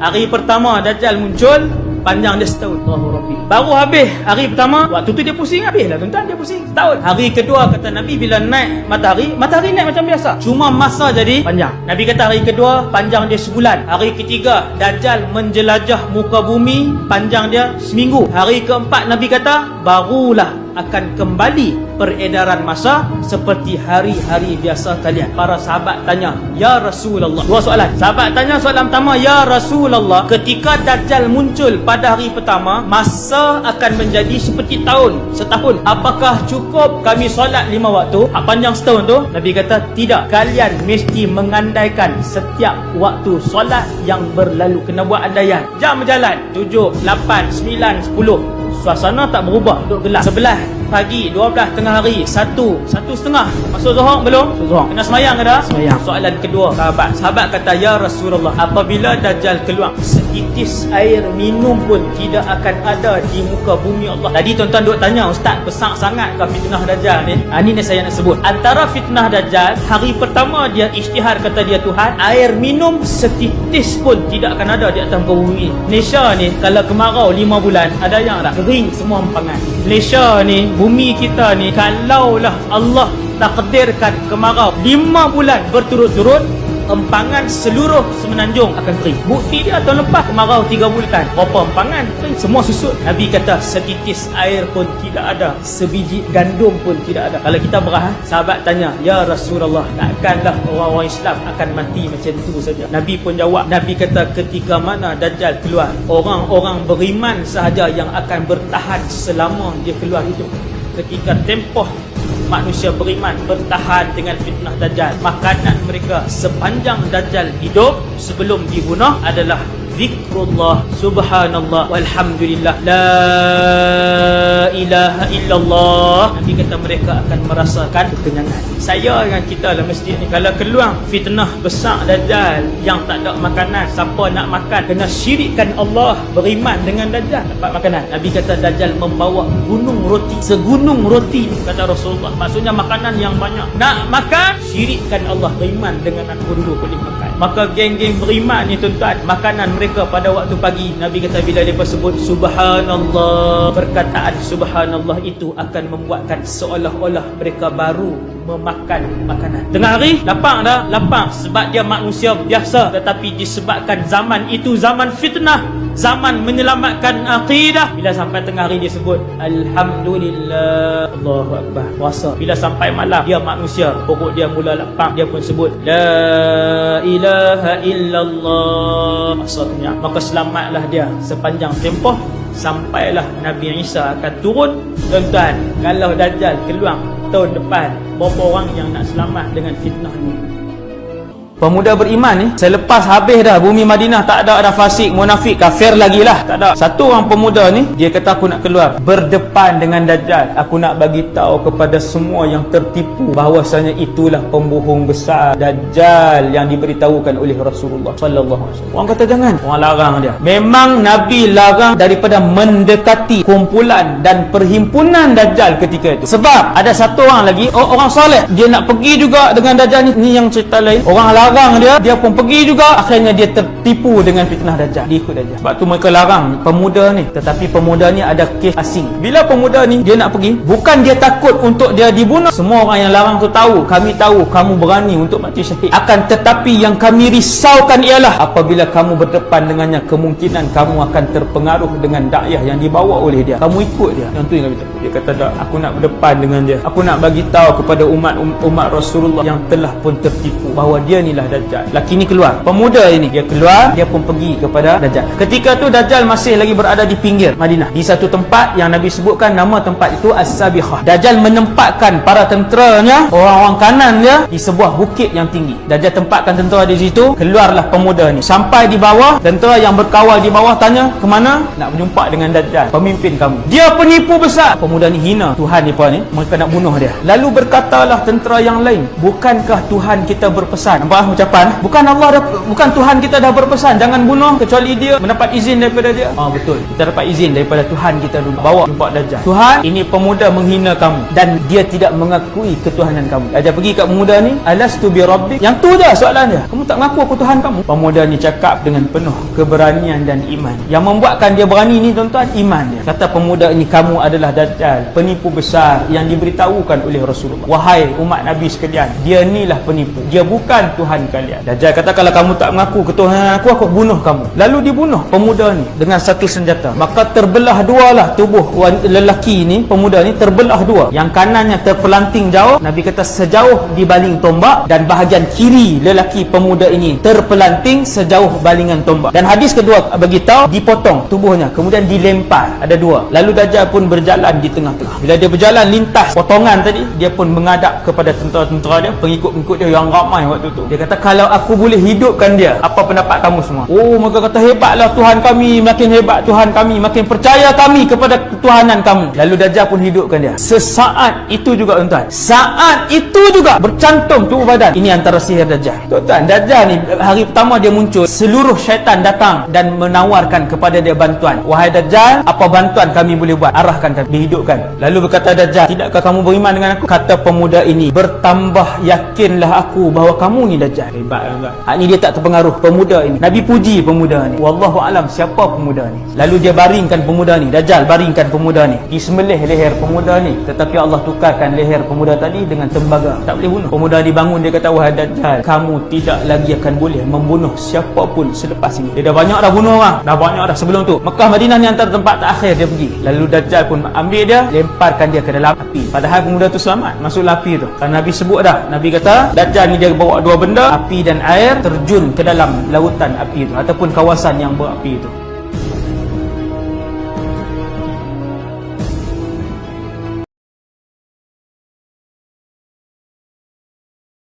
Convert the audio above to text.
Hari pertama Dajjal muncul, panjang dia setahun. Allahu Rabbi. Baru habis hari pertama, waktu tu dia pusing habis lah tuan-tuan, dia pusing setahun. Hari kedua kata Nabi bila naik matahari naik macam biasa, cuma masa jadi panjang. Nabi kata hari kedua panjang dia sebulan. Hari ketiga Dajjal menjelajah muka bumi, panjang dia seminggu. Hari keempat Nabi kata barulah akan kembali peredaran masa seperti hari-hari biasa kalian. Para sahabat tanya, ya Rasulullah, dua soalan. Sahabat tanya soalan pertama, ya Rasulullah, ketika Dajjal muncul pada hari pertama, masa akan menjadi seperti setahun. Apakah cukup kami solat 5 waktu? Panjang setahun tu? Nabi kata tidak. Kalian mesti mengandaikan setiap waktu solat yang berlalu. Kena buat andaian. Jam berjalan 7, 8, 9, 10. Suasana tak berubah, duduk gelap. 11 pagi, 12 tengah hari, 1 setengah. Masuk Zuhur belum? Zuhur. Kena semayang ke dah? Semayang. Soalan kedua, sahabat kata, ya Rasulullah, apabila Dajjal keluar, setitis air minum pun tidak akan ada di muka bumi Allah. Tadi tuan-tuan duk tanya, Ustaz, besar sangat ke fitnah Dajjal ni? Ini saya nak sebut. Antara fitnah Dajjal, hari pertama dia isytihar, kata dia Tuhan, air minum setitis pun tidak akan ada di atas muka bumi. Malaysia ni kalau kemarau 5 bulan, ada yang tak? Kering semua empangan. Malaysia ni, bumi kita ni, kalaulah Allah takdirkan kemarau 5 bulan berturut-turut, empangan seluruh semenanjung akan kering. Bukti dia tahun lepas kemarau 3 bulan, berapa empangan kering, semua susut. Nabi kata setitis air pun tidak ada, sebiji gandum pun tidak ada. Kalau kita berah, sahabat tanya, ya Rasulullah, takkanlah orang-orang Islam akan mati macam tu saja? Nabi pun jawab, Nabi kata ketika mana Dajjal keluar, orang-orang beriman sahaja yang akan bertahan selama dia keluar hidup. Ketika tempoh manusia beriman bertahan dengan fitnah Dajjal, makanan mereka sepanjang Dajjal hidup sebelum dibunuh adalah zikrullah, subhanallah, walhamdulillah, la ilaha illallah. Nabi kata mereka akan merasakan kekenyangan. Saya dengan kita dalam masjid ni, kalau keluar fitnah besar Dajjal yang tak ada makanan, siapa nak makan kena syirikkan Allah, beriman dengan Dajjal, dapat makanan. Nabi kata Dajjal membawa gunung roti, segunung roti, kata Rasulullah. Maksudnya makanan yang banyak. Nak makan, syirikkan Allah, beriman dengan aku dulu boleh makan. Maka geng-geng beriman ni tuan-tuan, makanan mereka pada waktu pagi, Nabi kata bila mereka sebut subhanallah, perkataan subhanallah itu akan membuatkan seolah-olah mereka baru memakan makanan. Tengah hari lapang dah, lapang sebab dia manusia biasa, tetapi disebabkan zaman itu zaman fitnah, zaman menyelamatkan akidah. Bila sampai tengah hari dia sebut alhamdulillah, Allahu akbar, puasa. Bila sampai malam, dia manusia, pokok dia mula lapang, dia pun sebut la ilaha illallah, maksudnya maka selamatlah dia sepanjang tempoh sampailah Nabi Isa akan turun. Tuan-tuan, kalau Dajjal keluar tahun depan, berapa orang yang nak selamat dengan fitnah ni? Pemuda beriman ni, selepas habis dah bumi Madinah, tak ada fasik, munafik, kafir lagi lah, tak ada. Satu orang pemuda ni, dia kata aku nak keluar berdepan dengan Dajjal. Aku nak bagi tahu kepada semua yang tertipu bahawasanya itulah pembohong besar Dajjal yang diberitahukan oleh Rasulullah sallallahu alaihi wasallam. Orang kata jangan, orang larang dia. Memang Nabi larang daripada mendekati kumpulan dan perhimpunan Dajjal ketika itu. Sebab ada satu orang lagi, orang soleh, dia nak pergi juga dengan Dajjal ni. Ni yang cerita lain. Orang larang dia pun pergi juga, akhirnya dia tertipu dengan fitnah Dajjal, dia ikut Dajjal. Sebab tu mereka larang pemuda ni. Tetapi pemuda ni ada kes asing. Bila pemuda ni dia nak pergi, bukan dia takut untuk dia dibunuh. Semua orang yang larang tu tahu, kami tahu kamu berani untuk mati syahid. Akan tetapi yang kami risaukan ialah apabila kamu berdepan dengannya, kemungkinan kamu akan terpengaruh dengan dakwah yang dibawa oleh dia. Kamu ikut dia. Yang tu yang kami takut. Dia kata tak, aku nak berdepan dengan dia. Aku nak bagi tahu kepada umat Rasulullah yang telah pun tertipu bahawa dia ni lah Dajjal. Laki ni keluar, pemuda ini dia keluar, dia pun pergi kepada Dajjal. Ketika tu Dajjal masih lagi berada di pinggir Madinah, di satu tempat yang Nabi sebutkan nama tempat itu As-Sabikhah. Dajjal menempatkan para tenteranya, orang-orang kanan dia, di sebuah bukit yang tinggi. Dajjal tempatkan tentera di situ. Keluarlah pemuda ni, sampai di bawah, tentera yang berkawal di bawah tanya, kemana? Nak berjumpa dengan Dajjal, pemimpin kamu. Dia penipu besar. Pemuda ni hina Tuhan ni, mereka nak bunuh dia. Lalu berkatalah tentera yang lain, bukankah Tuhan kita berpesan? Nampak ucapan. Bukan Tuhan kita dah berpesan jangan bunuh kecuali dia mendapat izin daripada dia. Betul. Kita dapat izin daripada Tuhan kita dulu. Bawa jumpa Dajjal. Tuhan, ini pemuda menghina kamu dan dia tidak mengakui ketuhanan kamu. Dajjal pergi kat pemuda ni, alastu bi rabbik. Yang tu je soalan dia. Kamu tak mengaku aku Tuhan kamu? Pemuda ni cakap dengan penuh keberanian dan iman. Yang membuatkan dia berani ni tuan-tuan, iman dia. Kata pemuda ini, kamu adalah Dajjal, penipu besar yang diberitahukan oleh Rasulullah. Wahai umat Nabi sekalian, dia inilah penipu. Dia bukan Tuhan kalian. Dajjal kata, kalau kamu tak mengaku ketuhanan aku bunuh kamu. Lalu dibunuh pemuda ni dengan satu senjata. Maka terbelah dua lah tubuh lelaki ni, pemuda ni terbelah dua. Yang kanannya terpelanting jauh, Nabi kata sejauh dibaling tombak, dan bahagian kiri lelaki pemuda ini terpelanting sejauh balingan tombak. Dan hadis kedua beritahu dipotong tubuhnya, kemudian dilempar. Ada dua. Lalu Dajjal pun berjalan di tengah-tengah. Bila dia berjalan lintas potongan tadi, dia pun menghadap kepada tentera-tentera dia, pengikut-pengikut dia yang ramai waktu tu. Dia kata, kalau aku boleh hidupkan dia, apa pendapat kamu semua? Mereka kata, hebatlah Tuhan kami, makin hebat Tuhan kami, makin percaya kami kepada ketuhanan kamu. Lalu Dajjal pun hidupkan dia. Sesaat itu juga tuan-tuan, saat itu juga bercantum tubuh badan. Ini antara sihir Dajjal. Tuan-tuan, Dajjal ni hari pertama dia muncul, seluruh syaitan datang dan menawarkan kepada dia bantuan. Wahai Dajjal, apa bantuan kami boleh buat? Arahkan kami, dihidupkan. Lalu berkata Dajjal, tidakkah kamu beriman dengan aku? Kata pemuda ini, bertambah yakinlah aku bahawa kamu ni Dajjal. Hebat tuan-tuan. Ini dia tak terpengaruh pemuda ini. Nabi puji pemuda ni. Wallahu alam siapa pemuda ni. Lalu dia baringkan pemuda ni. Dajjal baringkan pemuda ni. Disembelih leher pemuda ni. Tetapi Allah tukarkan leher pemuda tadi dengan tembaga. Tak boleh bunuh. Pemuda dibangun, dia kata, wahai Dajjal, kamu tidak lagi akan boleh membunuh siapa pun selepas ini. Dia dah banyak dah bunuh orang. Dah banyak dah sebelum tu. Mekah Madinah ni antara tempat terakhir dia pergi. Lalu Dajjal pun ambil dia, lemparkan dia ke dalam api. Padahal pemuda tu selamat masuk api tu. Kerana Nabi sebut dah. Nabi kata Dajjal ni dia bawa dua benda, api dan air, terjun ke dalam lautan api itu ataupun kawasan yang berapi itu.